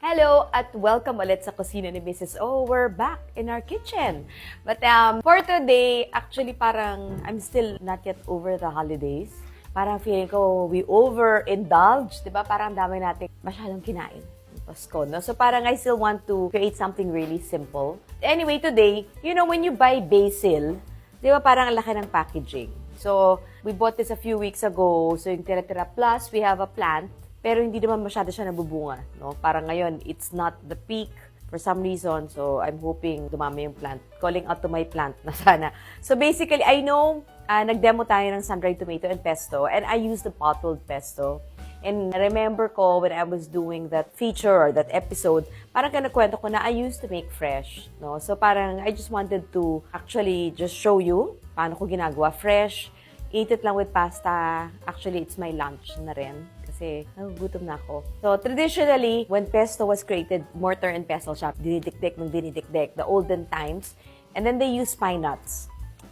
Hello at welcome ulit sa kusina ni Mrs. O. We're back in our kitchen. But for today, actually parang I'm still not yet over the holidays. Parang feeling ko we overindulge, di ba? Parang dami natin masyadong kinain. Pasko, no? So parang I still want to create something really simple. Anyway, today, you know, when you buy basil, di ba parang ang laki ng packaging. So, we bought this a few weeks ago. So yung tira-tira plus, we have a plant. Pero hindi naman masyado siya nabubunga, no? Parang ngayon, it's not the peak for some reason. So, I'm hoping dumami yung plant. Calling out to my plant na sana. So, basically, I know, nag-demo tayo ng sun-dried tomato and pesto. And I used the bottled pesto. And remember ko, when I was doing that feature or that episode, parang kanakwento ko na I used to make fresh, no? So, parang I just wanted to actually just show you paano ko ginagawa fresh. Eat it lang with pasta. Actually, it's my lunch na rin. Kasi nagugutom na ako. So, traditionally, when pesto was created, mortar and pestle siya, dinidikdik ng dinidikdik, the olden times. And then they use pine nuts.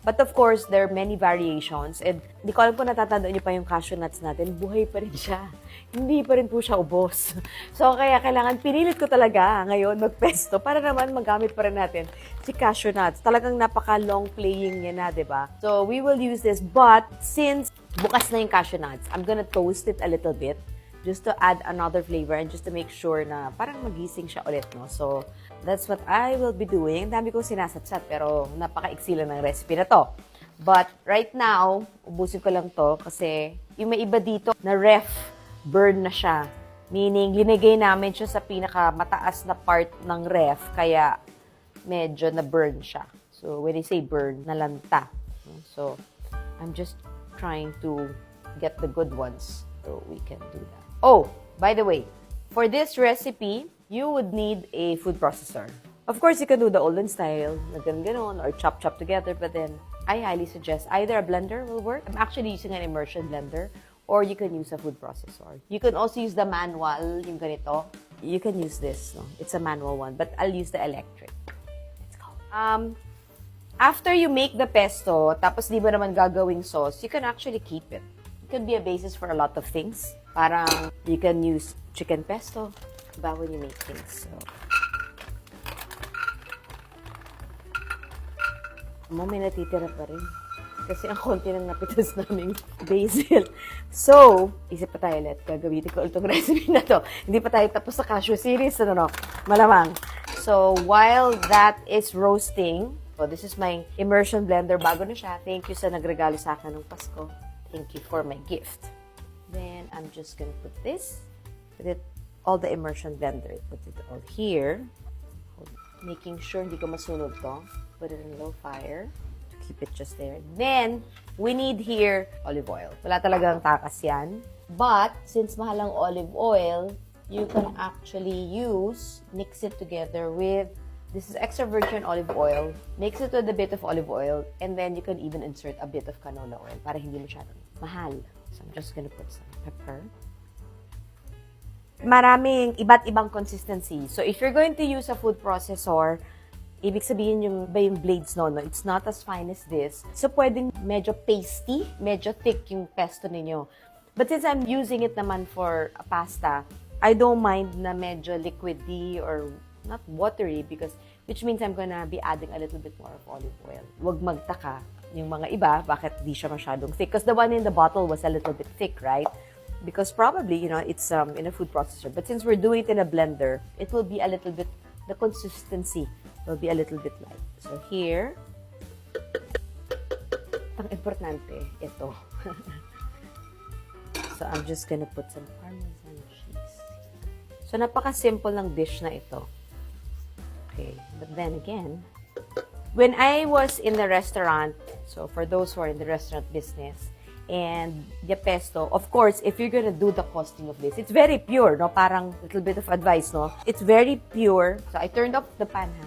But of course, there are many variations. And di ko alam kung natatandaan niyo pa yung cashew nuts natin, buhay pa rin siya. Hindi pa rin po siya ubos. So, kaya kailangan, pinilit ko talaga ngayon mag-pesto para naman magamit pa rin natin si cashew nuts. Talagang napaka-long playing niya na, di ba? So, we will use this. But, since bukas na yung cashew nuts, I'm gonna toast it a little bit just to add another flavor and just to make sure na parang magising siya ulit, no? So, that's what I will be doing. Ang dami kong sinasatsat, pero napaka-iksi lang ng recipe na to. But right now, ubusin ko lang to kasi yung may iba dito na ref, burn na siya. Meaning, linagay namin siya sa pinaka-mataas na part ng ref, kaya medyo na-burn siya. So, when I say burn, nalanta. So, I'm just trying to get the good ones so we can do that. Oh, by the way, for this recipe, you would need a food processor. Of course, you can do the olden style, na ganon, or chop together, but then I highly suggest either a blender will work. I'm actually using an immersion blender, or you can use a food processor. You can also use the manual, yung ganito. You can use this, no? It's a manual one, but I'll use the electric. Let's go. After you make the pesto, tapos di ba naman gagawing sauce, you can actually keep it. It could be a basis for a lot of things. Parang you can use chicken pesto, diba, when you make things. So, may natitira pa rin. Kasi ang konti ng napitas naming basil. So, isip pa tayo ulit. Gagamitin ko itong recipe na to. Hindi pa tayo tapos sa cashew series. Ano, malamang. So, while that is roasting, so this is my immersion blender. Bago na siya. Thank you sa nagregalo sa akin ng Pasko. Thank you for my gift. Then, I'm just gonna put this. Put it, all the immersion blender. Put it all here. Making sure hindi ko masunog to. Put it in low fire. To keep it just there. Then, we need here olive oil. Wala talagang takas yan. But, since mahal ang olive oil, you can actually mix it together with, this is extra virgin olive oil. Mix it with a bit of olive oil. And then, you can even insert a bit of canola oil para hindi masyadong mahal. So, I'm just gonna put some pepper. Maraming iba't ibang consistency. So, if you're going to use a food processor, ibig sabihin yung blades no, it's not as fine as this. So, pwedeng medyo pasty, medyo thick yung pesto ninyo. But since I'm using it naman for a pasta, I don't mind na medyo liquidy or not watery which means I'm gonna be adding a little bit more of olive oil. Huwag magtaka yung mga iba, bakit di siya masyadong thick? Because the one in the bottle was a little bit thick, right? Because probably, you know, it's in a food processor. But since we're doing it in a blender, it will be a little bit, the consistency will be a little bit light. So here, ang importante, ito. So I'm just gonna put some Parmesan cheese. So napaka-simple ng dish na ito. Okay, but then again, when I was in the restaurant, so for those who are in the restaurant business, and the pesto, of course, if you're gonna do the costing of this, it's very pure, no? Parang little bit of advice, no? It's very pure. So I turned off the pan, ha?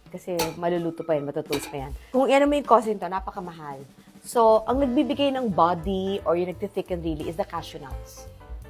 Kasi maluluto pa yan, matutoast pa yan. Kung ano mo yung costing to, napakamahal. So, ang nagbibigay ng body or yung nagtithicken really is the cashew nuts.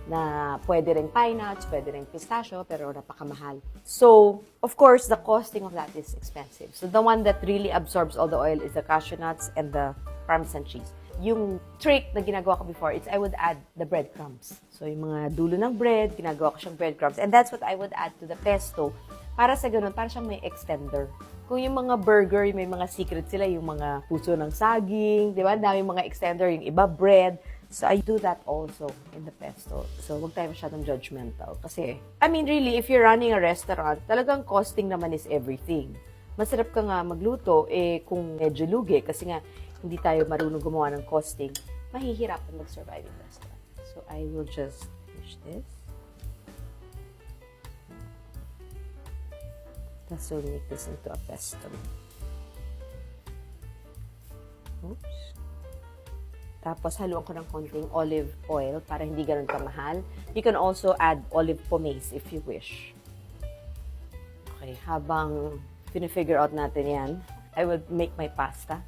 Na pwede rin pine nuts, pwede rin pistachio, pero napakamahal. So, of course, the costing of that is expensive. So, the one that really absorbs all the oil is the cashew nuts and the Parmesan cheese. yung trick na ginagawa ko before, it's I would add the breadcrumbs. So, yung mga dulo ng bread, ginagawa ko siyang breadcrumbs. And that's what I would add to the pesto. Para sa ganun, para siyang may extender. Kung yung mga burger, may mga secret sila, yung mga puso ng saging, di ba? Dami mga extender, yung iba bread. So, I do that also in the pesto. So, huwag tayo masyadong judgmental. Kasi, I mean, really, if you're running a restaurant, talagang costing naman is everything. Masarap ka nga magluto, kung medyo lugi, kasi nga, hindi tayo marunong gumawa ng costing, mahihirapan mag-survive in restaurant. So, I will just finish this. Tapos, we'll make this into a pesto. Oops. Tapos, haluan ko ng konting olive oil para hindi ganun kamahal. You can also add olive pomace if you wish. Okay, habang pinifigure out natin yan, I will make my pasta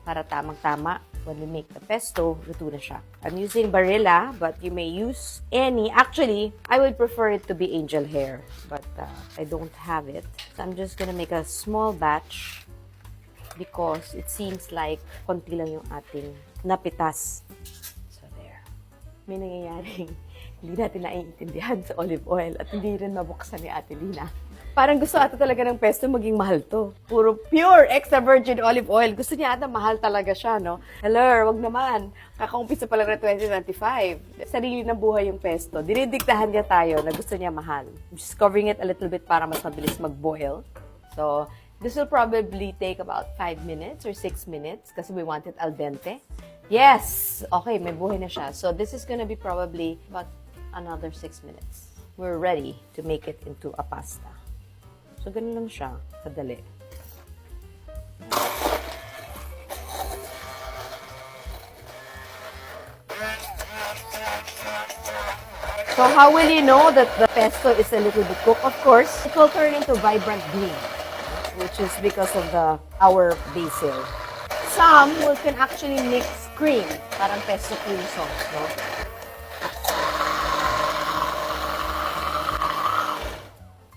para tamang-tama. When we make the pesto, luto na siya. I'm using Barilla, but you may use any. Actually, I would prefer it to be angel hair, but I don't have it. So I'm just gonna make a small batch because it seems like konti lang yung ating napitas. So there. May nangyayaring hindi natin naiintindihan sa olive oil at hindi rin mabuksan ni Ate Lina. Parang gusto ata talaga ng pesto maging mahal to. Puro pure extra virgin olive oil. Gusto niya ata mahal talaga siya, no? Hello, wag naman. Kaka-umpisa pa lang na 2025. Sarili ng buhay yung pesto. Dinidiktahan niya tayo na gusto niya mahal. I'm just covering it a little bit para mas mabilis mag-boil. So, this will probably take about 5 minutes or 6 minutes kasi we want it al dente. Yes! Okay, may buhay na siya. So, this is gonna be probably about another 6 minutes. We're ready to make it into a pasta. So, ganun lang siya. Kadali. So, how will you know that the pesto is a little bit cooked? Of course, it will turn into vibrant green, which is because of our basil. Some can actually mix cream, parang pesto cream sauce, no?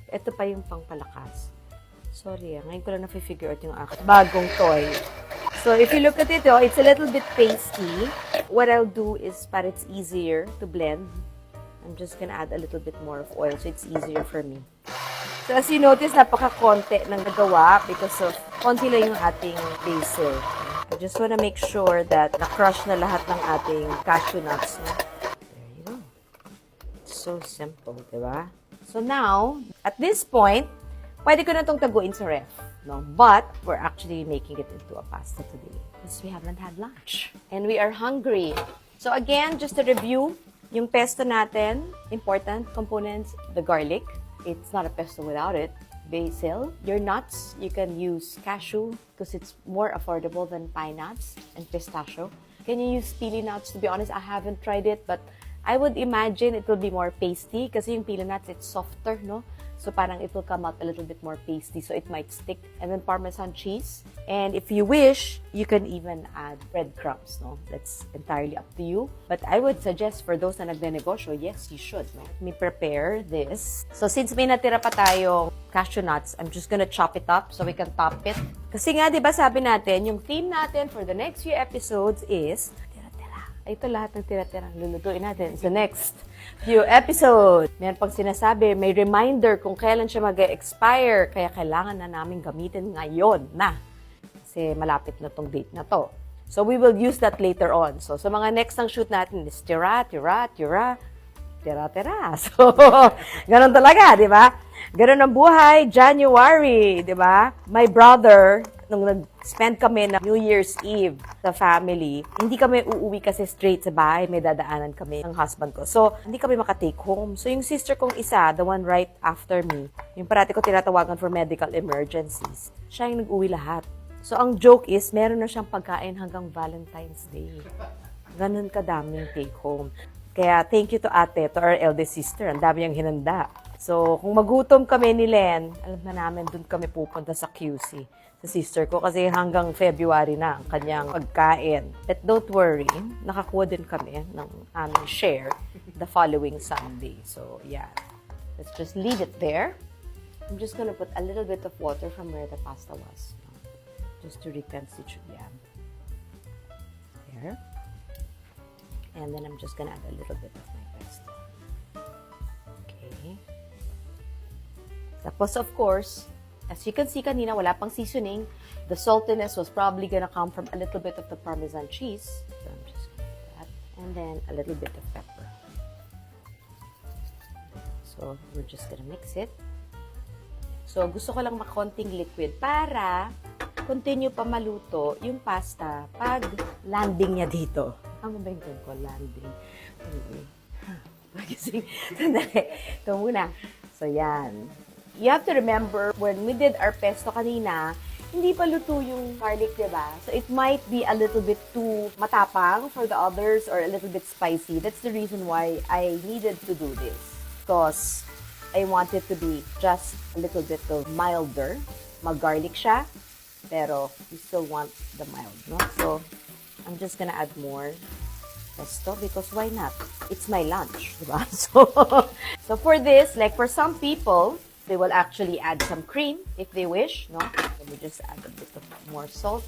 Ito pa yung pangpalakas. Sorry, ngayon ko lang na-figure out yung aking bagong toy. So, if you look at it, it's a little bit pasty. What I'll do is, para it's easier to blend, I'm just gonna add a little bit more of oil so it's easier for me. So, as you notice, napaka-konti ng nagawa because of konti lang yung ating basil. I just wanna make sure that na-crush na lahat ng ating cashew nuts. No? There you go. It's so simple, diba? So now, at this point, pwede ko na itong taguin sa ref. No? But, we're actually making it into a pasta today because we haven't had lunch. And we are hungry. So again, just to review, yung pesto natin, important components, the garlic. It's not a pesto without it. Basil. Your nuts, you can use cashew because it's more affordable than pine nuts and pistachio. Can you use pili nuts? To be honest, I haven't tried it, but I would imagine it will be more pasty kasi yung pili nuts, it's softer, no? So parang it will come out a little bit more pasty, so it might stick. And then Parmesan cheese. And if you wish, you can even add breadcrumbs, no? That's entirely up to you. But I would suggest for those na nagne-negosyo, yes, you should, no? Let me prepare this. So since may natira pa tayong cashew nuts, I'm just gonna chop it up so we can top it. Kasi nga, di ba sabi natin, yung theme natin for the next few episodes is ito lahat ng tira-tirang lulutuin natin sa next few episodes. Meron pang sinasabi, may reminder kung kailan siya mag-expire, kaya kailangan na namin gamitin ngayon na. Kasi malapit na tong date na to. So, we will use that later on. So, sa mga next ang shoot natin is tira. So, ganun talaga, di ba? Ganun ang buhay, January, di ba? My brother, nung nag-spend kami na New Year's Eve sa family, hindi kami uuwi kasi straight sa bahay, may dadaanan kami ng husband ko. So, hindi kami makatake home. So, yung sister kong isa, the one right after me, yung parati ko tinatawagan for medical emergencies, siya yung nag-uwi lahat. So, ang joke is, meron na siyang pagkain hanggang Valentine's Day. Ganun kadaming take home. Kaya, thank you to ate, to our eldest sister. Ang dami niyang hinanda. So, kung magutom kami ni Len, alam na namin dun kami pupunta sa QC. Sa sister ko kasi hanggang February na ang kanyang pagkain. But don't worry, nakakuha din kami ng aming share the following Sunday. So, yeah. Let's just leave it there. I'm just gonna put a little bit of water from where the pasta was. Just to reconstitute yan. There. And then I'm just gonna add a little bit of my pesto. Okay. Tapos, of course, as you can see kanina, wala pang seasoning. The saltiness was probably gonna come from a little bit of the Parmesan cheese. So I'm just gonna do that. And then a little bit of pepper. So we're just gonna mix it. So gusto ko lang makonting liquid para continue pa maluto yung pasta pag landing niya dito. Ano ba yung term ko? Landing. Sandali. Ito muna. So yan. You have to remember, when we did our pesto kanina, hindi pa luto yung garlic, diba? So it might be a little bit too matapang for the others or a little bit spicy. That's the reason why I needed to do this. Because I want it to be just a little bit of milder. Mag-garlic siya, pero we still want the mild, no? So I'm just gonna add more pesto because why not? It's my lunch, diba? So for this, like for some people, they will actually add some cream if they wish, no? Let me just add a bit of more salt.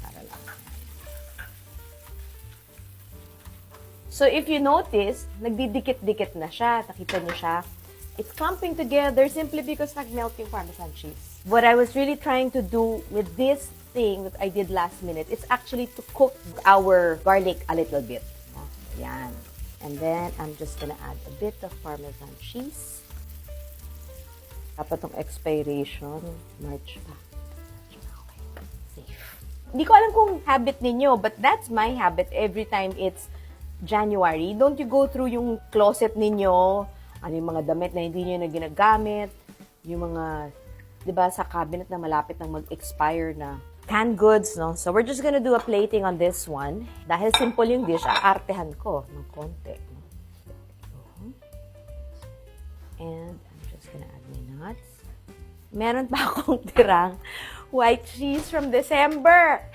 Para lang. So if you notice, nagdidikit-dikit na siya. Nakita niyo siya. It's clumping together simply because nag-melt yung Parmesan cheese. What I was really trying to do with this thing that I did last minute, it's actually to cook our garlic a little bit. Yan. And then I'm just gonna add a bit of Parmesan cheese. Dapat tong expiration, March pa. Okay. Safe. Hindi ko alam kung habit ninyo, but that's my habit every time it's January. Don't you go through yung closet ninyo, ano yung mga damit na hindi nyo na ginagamit, yung mga, di ba, sa cabinet na malapit nang mag-expire na canned goods, no? So we're just gonna do a plating on this one. Dahil simple yung dish, aartehan ko ng konti. And I'm just gonna add my nuts. Meron pa akong tirang white cheese from December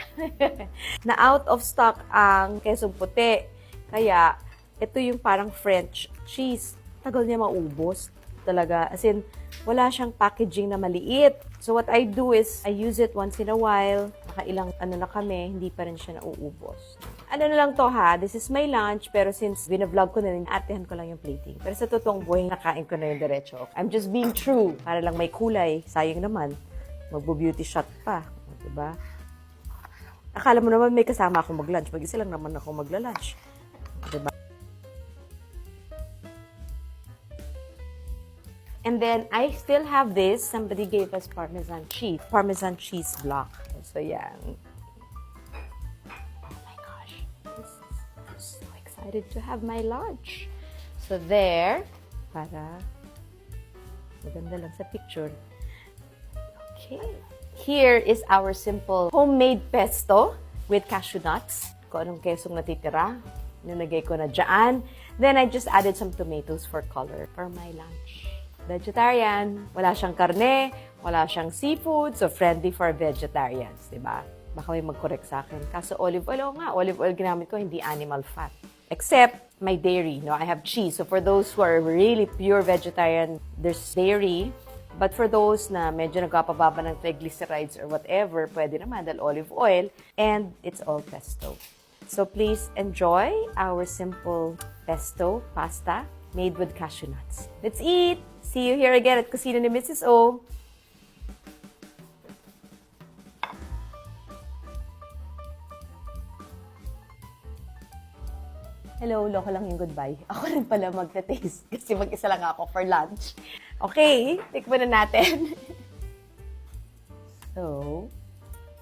na out of stock ang kesong puti. Kaya, ito yung parang French cheese. Tagal niya maubos talaga. As in, wala siyang packaging na maliit. So what I do is, I use it once in a while. Nakailang na kami, hindi pa rin siya nauubos. Ano na lang to ha, this is my lunch, pero since binavlog ko na rin, atehan ko lang yung plating. Pero sa totoong buhay, nakain ko na yung diretso. I'm just being true, para lang may kulay. Sayang naman, magbo-beauty shot pa. Diba? Akala mo naman may kasama akong mag-lunch. Mag-isa lang naman ako magla-lunch. Diba? And then, I still have this. Somebody gave us Parmesan cheese block. So, yeah. Oh my gosh. I'm so excited to have my lunch. So, there. Para maganda lang sa picture. Okay. Here is our simple homemade pesto with cashew nuts. Kung anong kesong natitira, nilagay ko na dyan. Then, I just added some tomatoes for color for my lunch. Vegetarian, wala siyang karne, wala siyang seafood, so friendly for vegetarians, diba? Baka may mag-correct sa akin. Kaso olive oil, olive oil ginamit ko, hindi animal fat. Except my dairy, no? I have cheese. So for those who are really pure vegetarian, there's dairy. But for those na medyo nagkapababa ng triglycerides or whatever, pwede naman dahil olive oil. And it's all pesto. So please enjoy our simple pesto pasta made with cashew nuts. Let's eat! See you here again at Kusina ni Mrs. O. Hello, loko lang yung goodbye. Ako rin pala magta-taste kasi mag-isa lang ako for lunch. Okay, tikman na natin. So,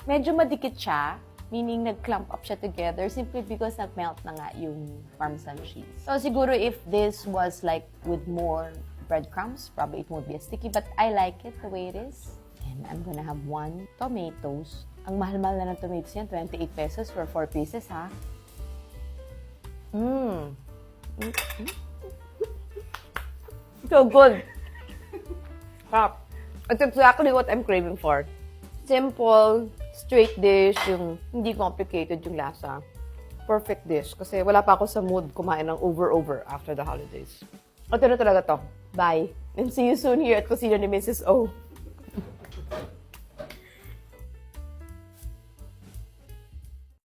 medyo madikit siya, meaning nag-clump up siya together simply because nag-melt na nga yung Parmesan cheese. So, siguro if this was like with more breadcrumbs, probably it won't be as sticky, but I like it the way it is. And I'm gonna have 1 tomatoes. Ang mahal-mahal na ng tomatoes yan, 28 pesos for 4 pieces, ha? So good. Stop. It's exactly what I'm craving for. Simple, straight dish, yung hindi complicated yung lasa. Perfect dish. Kasi wala pa ako sa mood kumain ng over after the holidays. Ito na talaga to. Bye. And see you soon here at Kusina ni Mrs. O.